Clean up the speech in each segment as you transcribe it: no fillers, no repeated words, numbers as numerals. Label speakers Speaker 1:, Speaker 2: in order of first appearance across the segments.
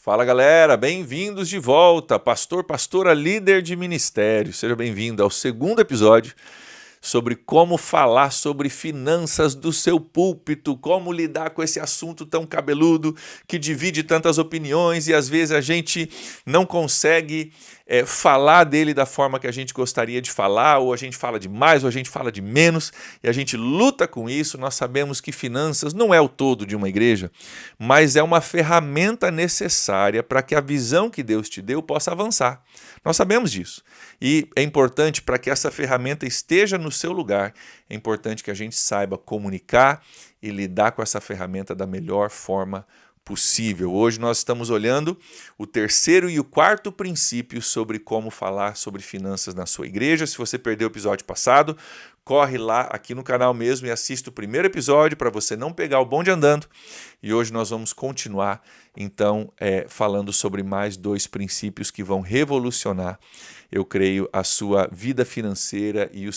Speaker 1: Fala galera, bem-vindos de volta, pastora, líder de ministério. Seja bem-vindo ao segundo episódio sobre como falar sobre finanças do seu púlpito, como lidar com esse assunto tão cabeludo que divide tantas opiniões e às vezes a gente não consegue falar dele da forma que a gente gostaria de falar, ou a gente fala de mais, ou a gente fala de menos, e a gente luta com isso. Nós sabemos que finanças não é o todo de uma igreja, mas é uma ferramenta necessária para que a visão que Deus te deu possa avançar. Nós sabemos disso. E é importante, para que essa ferramenta esteja no seu lugar, é importante que a gente saiba comunicar e lidar com essa ferramenta da melhor forma possível. Hoje nós estamos olhando o terceiro e o quarto princípio sobre como falar sobre finanças na sua igreja. Se você perdeu o episódio passado, corre lá aqui no canal mesmo e assista o primeiro episódio para você não pegar o bonde andando. E hoje nós vamos continuar, então, falando sobre mais dois princípios que vão revolucionar, eu creio, a sua vida financeira e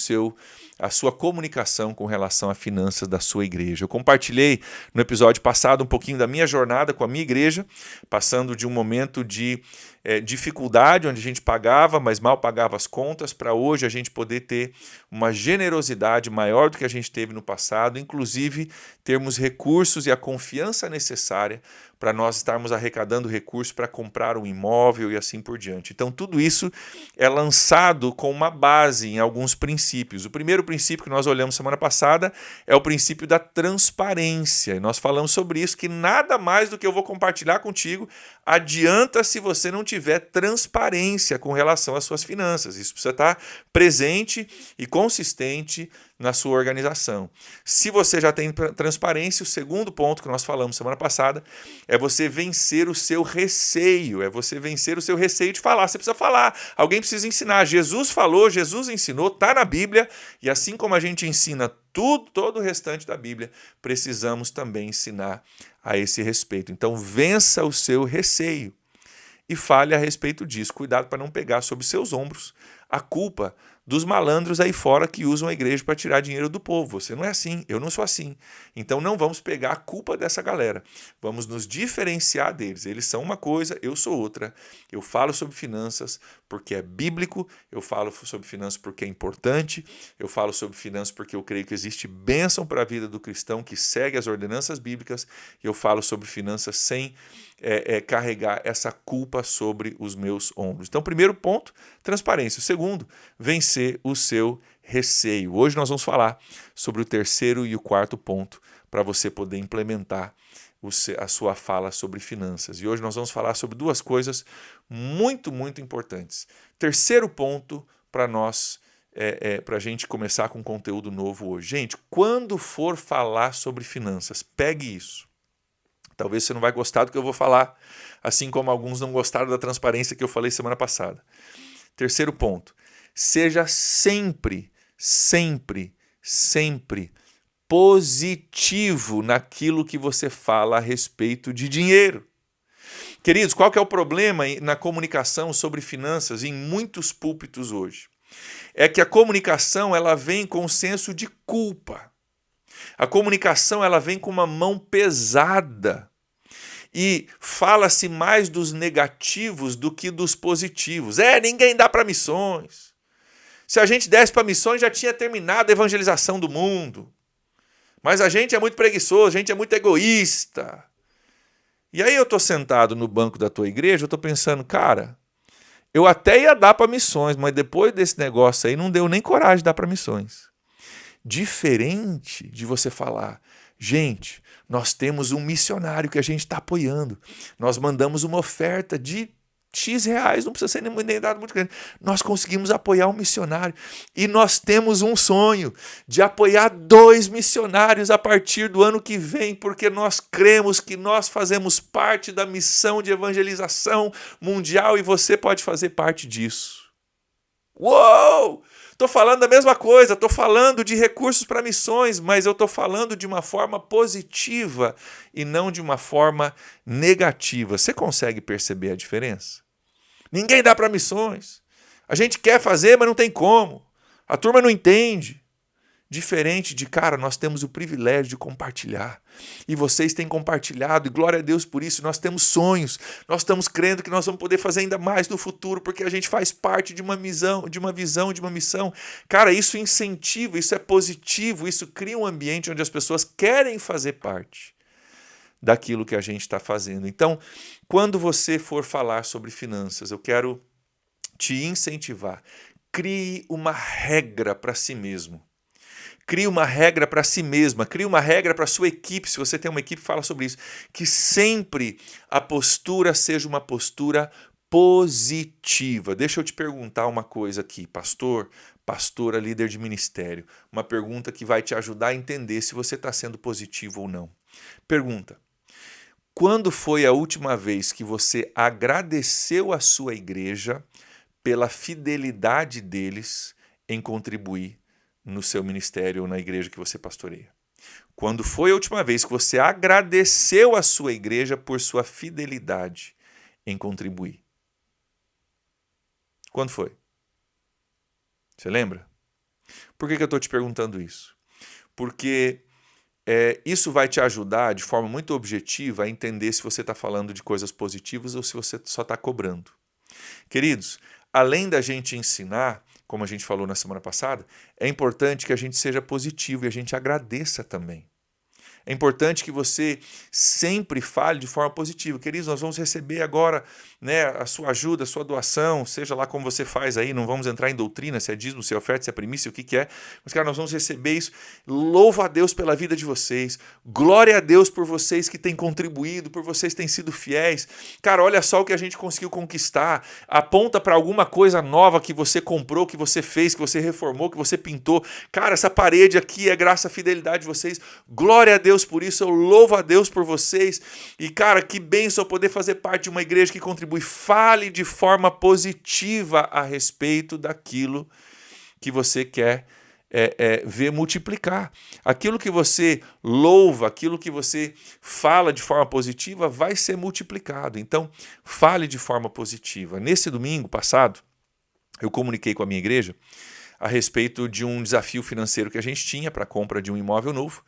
Speaker 1: a sua comunicação com relação a finanças da sua igreja. Eu compartilhei no episódio passado um pouquinho da minha jornada com a minha igreja, passando de um momento de dificuldade, onde a gente pagava, mas mal pagava as contas, para hoje a gente poder ter uma generosidade maior do que a gente teve no passado, inclusive termos recursos e a confiança necessária para nós estarmos arrecadando recursos para comprar um imóvel e assim por diante. Então tudo isso é lançado com uma base em alguns princípios. O primeiro princípio que nós olhamos semana passada é o princípio da transparência. E nós falamos sobre isso, que nada mais do que eu vou compartilhar contigo adianta se você não tiver transparência com relação às suas finanças. Isso precisa estar presente e consistente na sua organização. Se você já tem transparência, o segundo ponto que nós falamos semana passada é você vencer o seu receio, de falar. Você precisa falar, alguém precisa ensinar. Jesus falou, Jesus ensinou, está na Bíblia, e assim como a gente ensina todo o restante da Bíblia, precisamos também ensinar a esse respeito. Então, vença o seu receio e fale a respeito disso. Cuidado para não pegar sobre seus ombros a culpa dos malandros aí fora que usam a igreja para tirar dinheiro do povo. Você não é assim, eu não sou assim. Então não vamos pegar a culpa dessa galera. Vamos nos diferenciar deles. Eles são uma coisa, eu sou outra. Eu falo sobre finanças porque é bíblico, eu falo sobre finanças porque é importante, eu falo sobre finanças porque eu creio que existe bênção para a vida do cristão que segue as ordenanças bíblicas, e eu falo sobre finanças sem carregar essa culpa sobre os meus ombros. Então, primeiro ponto, transparência. O segundo, vencer o seu receio. Hoje nós vamos falar sobre o terceiro e o quarto ponto para você poder implementar a sua fala sobre finanças. E hoje nós vamos falar sobre duas coisas muito, muito importantes. Terceiro ponto para nós, para a gente começar com conteúdo novo hoje. Gente, quando for falar sobre finanças, pegue isso. Talvez você não vai gostar do que eu vou falar, assim como alguns não gostaram da transparência que eu falei semana passada. Terceiro ponto, seja sempre positivo naquilo que você fala a respeito de dinheiro. Queridos, qual que é o problema na comunicação sobre finanças em muitos púlpitos hoje? É que a comunicação ela vem com um senso de culpa. A comunicação ela vem com uma mão pesada e fala-se mais dos negativos do que dos positivos. Ninguém dá para missões. Se a gente desse para missões já tinha terminado a evangelização do mundo. Mas a gente é muito preguiçoso, a gente é muito egoísta. E aí eu estou sentado no banco da tua igreja, eu estou pensando, cara, eu até ia dar para missões, mas depois desse negócio aí não deu nem coragem de dar para missões. Diferente de você falar, gente, nós temos um missionário que a gente está apoiando. Nós mandamos uma oferta de X reais, não precisa ser nem dado muito grande. Nós conseguimos apoiar um missionário e nós temos um sonho de apoiar 2 missionários a partir do ano que vem, porque nós cremos que nós fazemos parte da missão de evangelização mundial e você pode fazer parte disso. Uou! Estou falando da mesma coisa, estou falando de recursos para missões, mas eu estou falando de uma forma positiva e não de uma forma negativa. Você consegue perceber a diferença? Ninguém dá para missões. A gente quer fazer, mas não tem como. A turma não entende. Diferente de, cara, nós temos o privilégio de compartilhar. E vocês têm compartilhado, e glória a Deus por isso. Nós temos sonhos, nós estamos crendo que nós vamos poder fazer ainda mais no futuro, porque a gente faz parte de uma visão, de uma missão. Cara, isso incentiva, isso é positivo, isso cria um ambiente onde as pessoas querem fazer parte daquilo que a gente está fazendo. Então, quando você for falar sobre finanças, eu quero te incentivar. Crie uma regra para si mesmo. Crie uma regra para si mesma, crie uma regra para a sua equipe, se você tem uma equipe, fala sobre isso, que sempre a postura seja uma postura positiva. Deixa eu te perguntar uma coisa aqui, pastor, pastora, líder de ministério, uma pergunta que vai te ajudar a entender se você está sendo positivo ou não. Pergunta: quando foi a última vez que você agradeceu a sua igreja pela fidelidade deles em contribuir no seu ministério ou na igreja que você pastoreia? Quando foi a última vez que você agradeceu a sua igreja por sua fidelidade em contribuir? Quando foi? Você lembra? Por que eu estou te perguntando isso? Porque isso vai te ajudar de forma muito objetiva a entender se você está falando de coisas positivas ou se você só está cobrando. Queridos, além da gente ensinar, como a gente falou na semana passada, é importante que a gente seja positivo e a gente agradeça também. É importante que você sempre fale de forma positiva. Queridos, nós vamos receber agora, né, a sua ajuda, a sua doação, seja lá como você faz aí, não vamos entrar em doutrina, se é dízimo, se é oferta, se é primícia, o que é. Mas, cara, nós vamos receber isso. Louvo a Deus pela vida de vocês. Glória a Deus por vocês que têm contribuído, por vocês que têm sido fiéis. Cara, olha só o que a gente conseguiu conquistar. Aponta para alguma coisa nova que você comprou, que você fez, que você reformou, que você pintou. Cara, essa parede aqui é graças à fidelidade de vocês. Glória a Deus por isso, eu louvo a Deus por vocês. E, cara, que bênção poder fazer parte de uma igreja que contribui. Fale de forma positiva a respeito daquilo que você quer ver multiplicar. Aquilo que você louva, aquilo que você fala de forma positiva vai ser multiplicado. Então, fale de forma positiva. Nesse domingo passado, eu comuniquei com a minha igreja a respeito de um desafio financeiro que a gente tinha para a compra de um imóvel novo.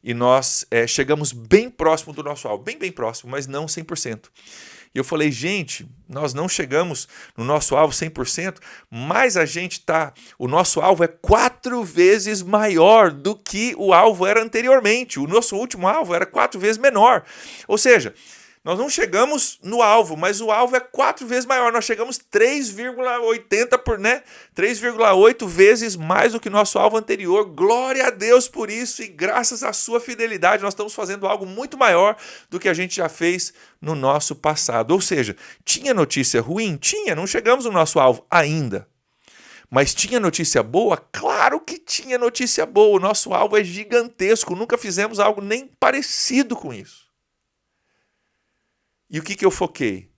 Speaker 1: E nós chegamos bem próximo do nosso alvo, bem próximo, mas não 100%. E eu falei, gente, nós não chegamos no nosso alvo 100%, mas o nosso alvo é 4 vezes maior do que o alvo era anteriormente. O nosso último alvo era 4 vezes menor. Ou seja, nós não chegamos no alvo, mas o alvo é 4 vezes maior. Nós chegamos 3,8 vezes mais do que nosso alvo anterior. Glória a Deus por isso e graças à sua fidelidade nós estamos fazendo algo muito maior do que a gente já fez no nosso passado. Ou seja, tinha notícia ruim? Tinha, não chegamos no nosso alvo ainda. Mas tinha notícia boa? Claro que tinha notícia boa. O nosso alvo é gigantesco. Nunca fizemos algo nem parecido com isso. E o que eu foquei?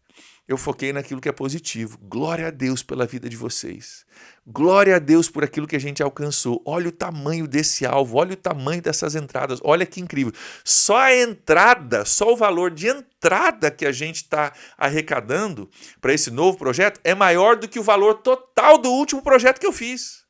Speaker 1: Eu foquei naquilo que é positivo. Glória a Deus pela vida de vocês. Glória a Deus por aquilo que a gente alcançou. Olha o tamanho desse alvo, olha o tamanho dessas entradas. Olha que incrível. Só a entrada, só o valor de entrada que a gente está arrecadando para esse novo projeto é maior do que o valor total do último projeto que eu fiz.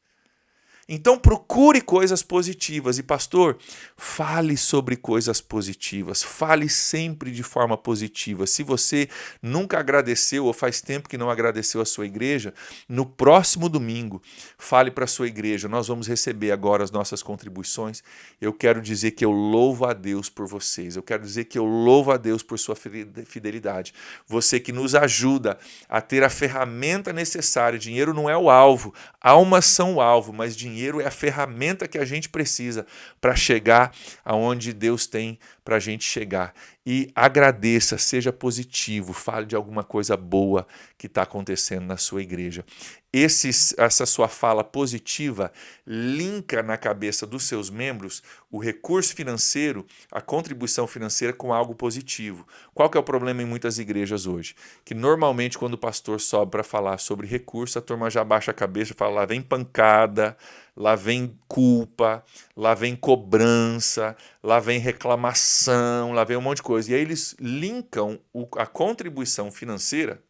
Speaker 1: Então procure coisas positivas e, pastor, fale sobre coisas positivas, fale sempre de forma positiva. Se você nunca agradeceu ou faz tempo que não agradeceu a sua igreja, no próximo domingo, fale para a sua igreja, nós vamos receber agora as nossas contribuições. Eu quero dizer que eu louvo a Deus por vocês, eu quero dizer que eu louvo a Deus por sua fidelidade. Você que nos ajuda a ter a ferramenta necessária, dinheiro não é o alvo, almas são o alvo, mas dinheiro é a ferramenta que a gente precisa para chegar aonde Deus tem para a gente chegar. E agradeça, seja positivo, fale de alguma coisa boa que está acontecendo na sua igreja. Essa sua fala positiva linka na cabeça dos seus membros o recurso financeiro, a contribuição financeira com algo positivo. Qual que é o problema em muitas igrejas hoje? Que normalmente quando o pastor sobe para falar sobre recurso, a turma já baixa a cabeça e fala, lá vem pancada, lá vem culpa, lá vem cobrança, lá vem reclamação, lá vem um monte de coisa. E aí eles linkam a contribuição financeira,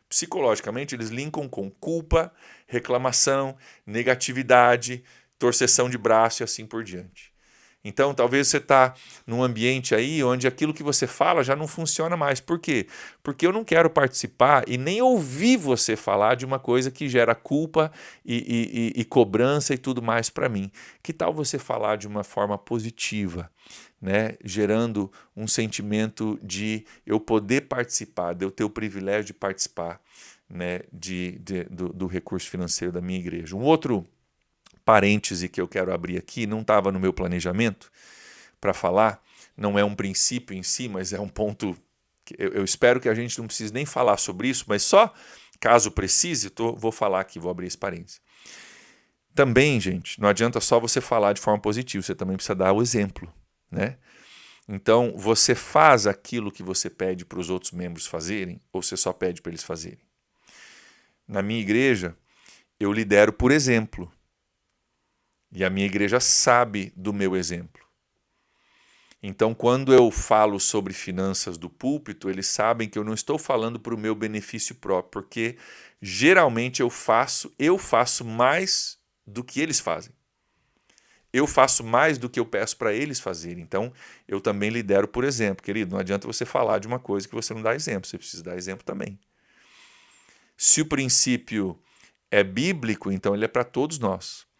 Speaker 1: psicologicamente, eles linkam com culpa, reclamação, negatividade, torceção de braço e assim por diante. Então, talvez você está num ambiente aí onde aquilo que você fala já não funciona mais. Por quê? Porque eu não quero participar e nem ouvir você falar de uma coisa que gera culpa e cobrança e tudo mais para mim. Que tal você falar de uma forma positiva, né? Gerando um sentimento de eu poder participar, de eu ter o privilégio de participar, né? do recurso financeiro da minha igreja. Um outro parêntese que eu quero abrir aqui, não estava no meu planejamento para falar, não é um princípio em si, mas é um ponto que eu espero que a gente não precise nem falar sobre isso, mas só caso precise, vou falar aqui, vou abrir esse parêntese. Também, gente, não adianta só você falar de forma positiva, você também precisa dar o exemplo, né? Então, você faz aquilo que você pede para os outros membros fazerem, ou você só pede para eles fazerem? Na minha igreja, eu lidero por exemplo. E a minha igreja sabe do meu exemplo. Então, quando eu falo sobre finanças do púlpito, eles sabem que eu não estou falando para o meu benefício próprio, porque geralmente eu faço mais do que eles fazem. Eu faço mais do que eu peço para eles fazerem. Então, eu também lidero por exemplo. Querido, não adianta você falar de uma coisa que você não dá exemplo, você precisa dar exemplo também. Se o princípio é bíblico, então ele é para todos nós.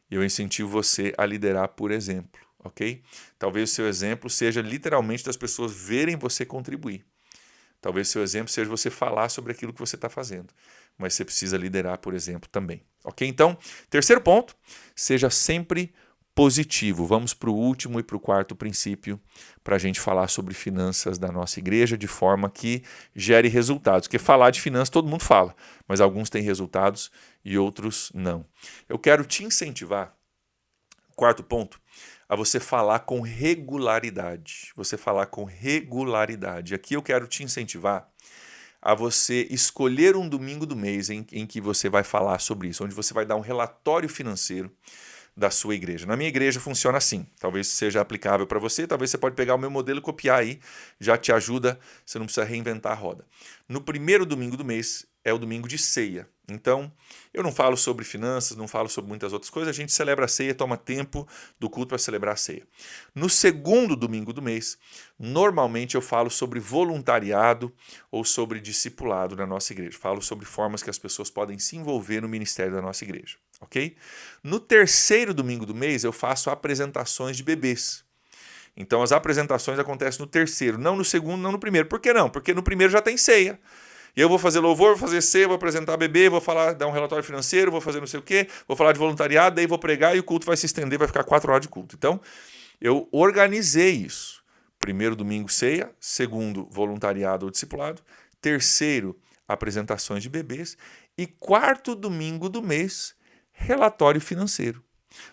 Speaker 1: Eu incentivo você a liderar por exemplo, ok? Talvez o seu exemplo seja literalmente das pessoas verem você contribuir. Talvez o seu exemplo seja você falar sobre aquilo que você está fazendo. Mas você precisa liderar por exemplo também, ok? Então, terceiro ponto, seja sempre positivo. Vamos para o último e para o quarto princípio para a gente falar sobre finanças da nossa igreja de forma que gere resultados. Porque falar de finanças todo mundo fala, mas alguns têm resultados e outros não. Eu quero te incentivar, quarto ponto, a você falar com regularidade. Você falar com regularidade. Aqui eu quero te incentivar a você escolher um domingo do mês em que você vai falar sobre isso, onde você vai dar um relatório financeiro da sua igreja. Na minha igreja funciona assim, talvez seja aplicável para você, talvez você pode pegar o meu modelo e copiar aí, já te ajuda, você não precisa reinventar a roda. No primeiro domingo do mês é o domingo de ceia, então eu não falo sobre finanças, não falo sobre muitas outras coisas, a gente celebra a ceia, toma tempo do culto para celebrar a ceia. No segundo domingo do mês, normalmente eu falo sobre voluntariado ou sobre discipulado na nossa igreja, falo sobre formas que as pessoas podem se envolver no ministério da nossa igreja. Ok? No terceiro domingo do mês eu faço apresentações de bebês. Então as apresentações acontecem no terceiro, não no segundo, não no primeiro. Por que não? Porque no primeiro já tem ceia. E eu vou fazer louvor, vou fazer ceia, vou apresentar bebê, vou falar, dar um relatório financeiro, vou fazer não sei o quê, vou falar de voluntariado, daí vou pregar e o culto vai se estender, vai ficar 4 horas de culto. Então eu organizei isso. Primeiro domingo ceia, segundo voluntariado ou discipulado, terceiro apresentações de bebês e quarto domingo do mês relatório financeiro.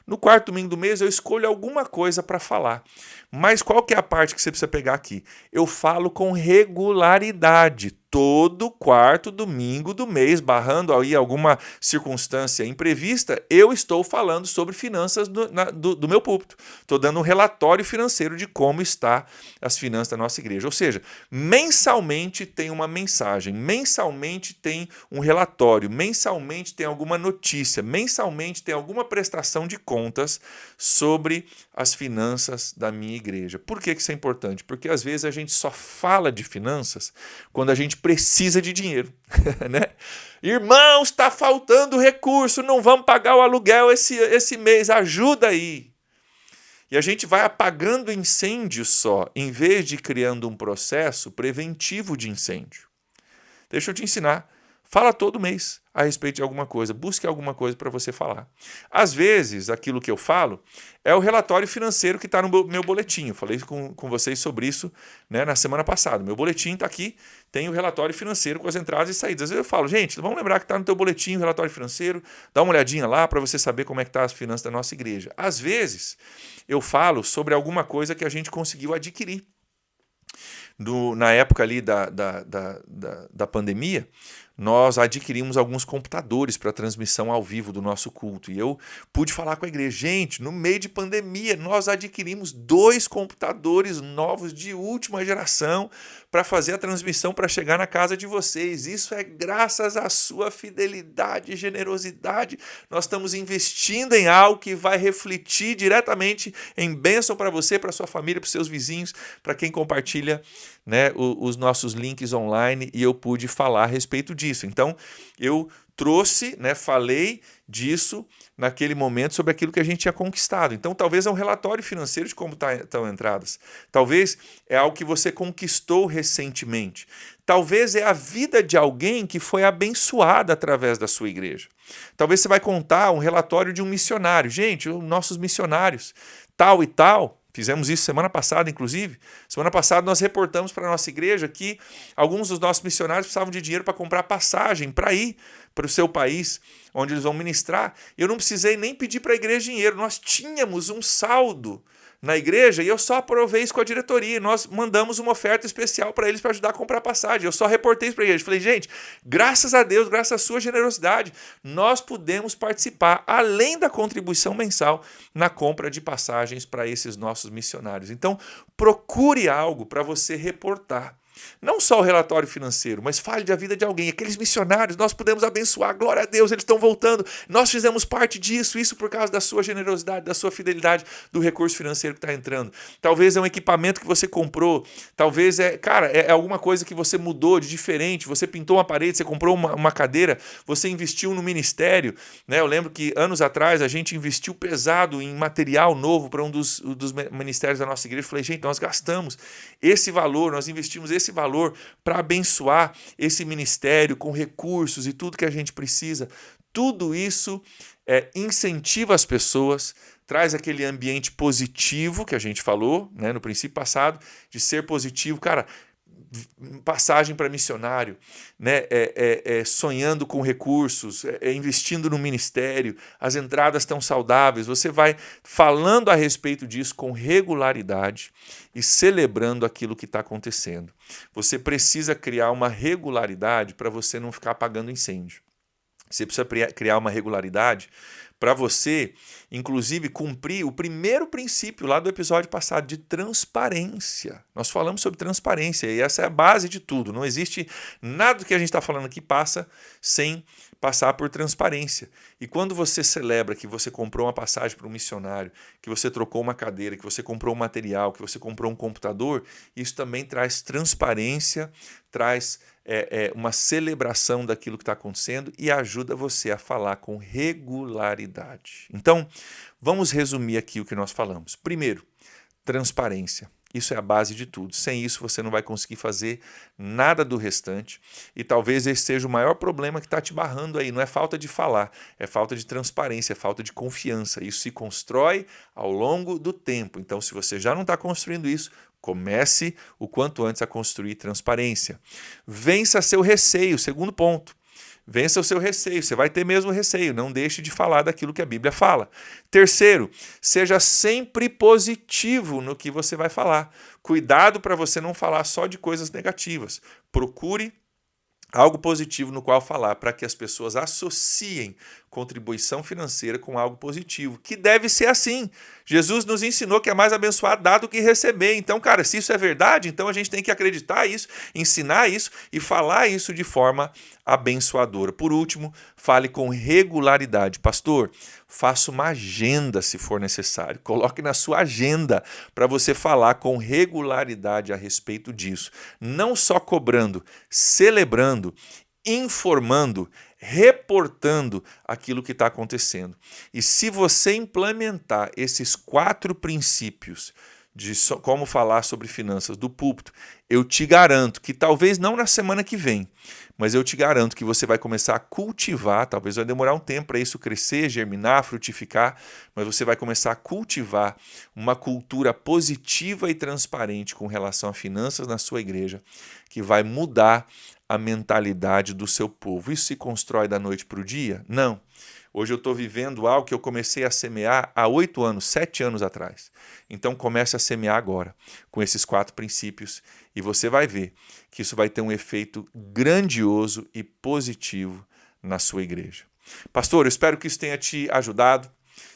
Speaker 1: No quarto domingo do mês eu escolho alguma coisa para falar. Mas qual que é a parte que você precisa pegar aqui? Eu falo com regularidade. Todo quarto domingo do mês, barrando aí alguma circunstância imprevista, eu estou falando sobre finanças do meu púlpito. Estou dando um relatório financeiro de como está as finanças da nossa igreja. Ou seja, mensalmente tem uma mensagem, mensalmente tem um relatório, mensalmente tem alguma notícia, mensalmente tem alguma prestação de contas sobre as finanças da minha igreja. Por que isso é importante? Porque às vezes a gente só fala de finanças quando a gente precisa de dinheiro, né? Irmãos, está faltando recurso, não vamos pagar o aluguel esse mês, ajuda aí. E a gente vai apagando incêndio só, em vez de criando um processo preventivo de incêndio. Deixa eu te ensinar. Fala todo mês a respeito de alguma coisa. Busque alguma coisa para você falar. Às vezes, aquilo que eu falo é o relatório financeiro que está no meu boletim. Eu falei com vocês sobre isso, né, na semana passada. Meu boletim está aqui, tem o relatório financeiro com as entradas e saídas. Às vezes eu falo, gente, vamos lembrar que está no teu boletim o relatório financeiro, dá uma olhadinha lá para você saber como é que está as finanças da nossa igreja. Às vezes, eu falo sobre alguma coisa que a gente conseguiu adquirir. Na época ali da pandemia, nós adquirimos alguns computadores para transmissão ao vivo do nosso culto. E eu pude falar com a igreja, gente, no meio de pandemia, nós adquirimos 2 computadores novos de última geração para fazer a transmissão para chegar na casa de vocês. Isso é graças à sua fidelidade e generosidade. Nós estamos investindo em algo que vai refletir diretamente em bênção para você, para sua família, para os seus vizinhos, para quem compartilha, né, os nossos links online, e eu pude falar a respeito disso. Então, eu trouxe, né, falei disso naquele momento sobre aquilo que a gente tinha conquistado. Então, talvez é um relatório financeiro de como estão entradas. Talvez é algo que você conquistou recentemente. Talvez é a vida de alguém que foi abençoada através da sua igreja. Talvez você vai contar um relatório de um missionário. Gente, nossos missionários, tal e tal. Fizemos isso semana passada, inclusive. Semana passada nós reportamos para a nossa igreja que alguns dos nossos missionários precisavam de dinheiro para comprar passagem, para ir para o seu país, onde eles vão ministrar. Eu não precisei nem pedir para a igreja dinheiro. Nós tínhamos um saldo na igreja e eu só aprovei isso com a diretoria. Nós mandamos uma oferta especial para eles para ajudar a comprar passagem. Eu só reportei isso para a igreja. Falei, gente, graças a Deus, graças à sua generosidade, nós pudemos participar, além da contribuição mensal, na compra de passagens para esses nossos missionários. Então, procure algo para você reportar. Não só o relatório financeiro, mas fale da vida de alguém. Aqueles missionários, nós podemos abençoar, glória a Deus, eles estão voltando. Nós fizemos parte disso, isso por causa da sua generosidade, da sua fidelidade, do recurso financeiro que está entrando. Talvez é um equipamento que você comprou, talvez é alguma coisa que você mudou de diferente, você pintou uma parede, você comprou uma cadeira, você investiu no ministério. Né? Eu lembro que anos atrás a gente investiu pesado em material novo para um dos ministérios da nossa igreja. Eu falei, gente, nós gastamos esse valor, nós investimos esse valor para abençoar esse ministério com recursos e tudo que a gente precisa. Tudo isso incentiva as pessoas, traz aquele ambiente positivo que a gente falou, né, no princípio passado, de ser positivo. Cara, passagem para missionário, né? Sonhando com recursos, investindo no ministério, as entradas estão saudáveis, você vai falando a respeito disso com regularidade e celebrando aquilo que está acontecendo. Você precisa criar uma regularidade para você não ficar apagando incêndio. Você precisa criar uma regularidade para você, inclusive, cumprir o primeiro princípio lá do episódio passado de transparência. Nós falamos sobre transparência e essa é a base de tudo. Não existe nada do que a gente está falando aqui passa sem passar por transparência. E quando você celebra que você comprou uma passagem para um missionário, que você trocou uma cadeira, que você comprou um material, que você comprou um computador, isso também traz transparência, traz uma celebração daquilo que está acontecendo e ajuda você a falar com regularidade. Então, vamos resumir aqui o que nós falamos. Primeiro, transparência. Isso é a base de tudo. Sem isso, você não vai conseguir fazer nada do restante. E talvez esse seja o maior problema que está te barrando aí. Não é falta de falar, é falta de transparência, é falta de confiança. Isso se constrói ao longo do tempo. Então, se você já não está construindo isso, comece o quanto antes a construir transparência. Vença seu receio. Segundo ponto. Vença o seu receio, você vai ter mesmo receio, não deixe de falar daquilo que a Bíblia fala. Terceiro, seja sempre positivo no que você vai falar. Cuidado para você não falar só de coisas negativas. Procure algo positivo no qual falar, para que as pessoas associem contribuição financeira com algo positivo, que deve ser assim. Jesus nos ensinou que é mais abençoar dar do que receber. Então, cara, se isso é verdade, então a gente tem que acreditar isso, ensinar isso e falar isso de forma abençoadora. Por último, fale com regularidade. Pastor, faça uma agenda se for necessário. Coloque na sua agenda para você falar com regularidade a respeito disso. Não só cobrando, celebrando, informando, reportando aquilo que está acontecendo. E se você implementar esses 4 princípios de como falar sobre finanças do púlpito, eu te garanto que talvez não na semana que vem, mas eu te garanto que você vai começar a cultivar, talvez vai demorar um tempo para isso crescer, germinar, frutificar, mas você vai começar a cultivar uma cultura positiva e transparente com relação a finanças na sua igreja, que vai mudar a mentalidade do seu povo. Isso se constrói da noite para o dia? Não. Hoje eu estou vivendo algo que eu comecei a semear há 8 anos, 7 anos atrás. Então comece a semear agora, com esses 4 princípios, e você vai ver que isso vai ter um efeito grandioso e positivo na sua igreja. Pastor, eu espero que isso tenha te ajudado.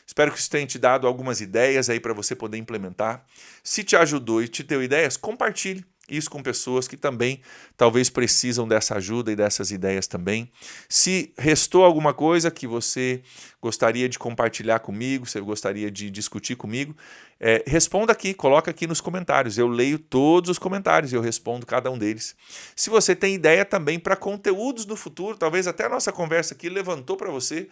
Speaker 1: Espero que isso tenha te dado algumas ideias aí para você poder implementar. Se te ajudou e te deu ideias, compartilhe isso com pessoas que também talvez precisam dessa ajuda e dessas ideias também. Se restou alguma coisa que você gostaria de compartilhar comigo, você gostaria de discutir comigo, responda aqui, coloca aqui nos comentários. Eu leio todos os comentários e eu respondo cada um deles. Se você tem ideia também para conteúdos no futuro, talvez até a nossa conversa aqui levantou para você,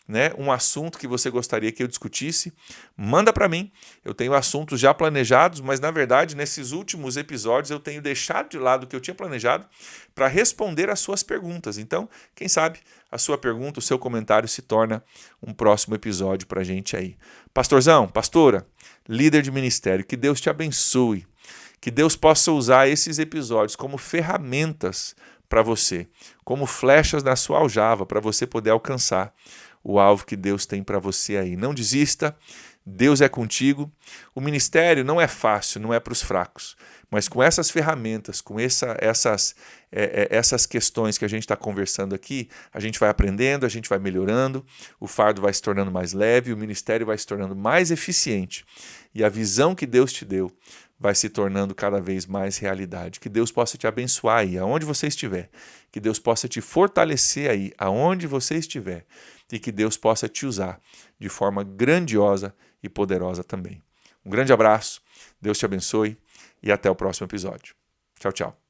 Speaker 1: né, um assunto que você gostaria que eu discutisse, manda para mim. Eu tenho assuntos já planejados, mas na verdade nesses últimos episódios eu tenho deixado de lado o que eu tinha planejado para responder às suas perguntas. Então, quem sabe a sua pergunta, o seu comentário se torna um próximo episódio para a gente aí. Pastorzão, pastora, líder de ministério, que Deus te abençoe, que Deus possa usar esses episódios como ferramentas para você, como flechas na sua aljava para você poder alcançar o alvo que Deus tem para você aí. Não desista, Deus é contigo. O ministério não é fácil, não é para os fracos, mas com essas ferramentas, com essas questões que a gente está conversando aqui, a gente vai aprendendo, a gente vai melhorando, o fardo vai se tornando mais leve, o ministério vai se tornando mais eficiente e a visão que Deus te deu vai se tornando cada vez mais realidade. Que Deus possa te abençoar aí, aonde você estiver. Que Deus possa te fortalecer aí, aonde você estiver. E que Deus possa te usar de forma grandiosa e poderosa também. Um grande abraço, Deus te abençoe e até o próximo episódio. Tchau, tchau.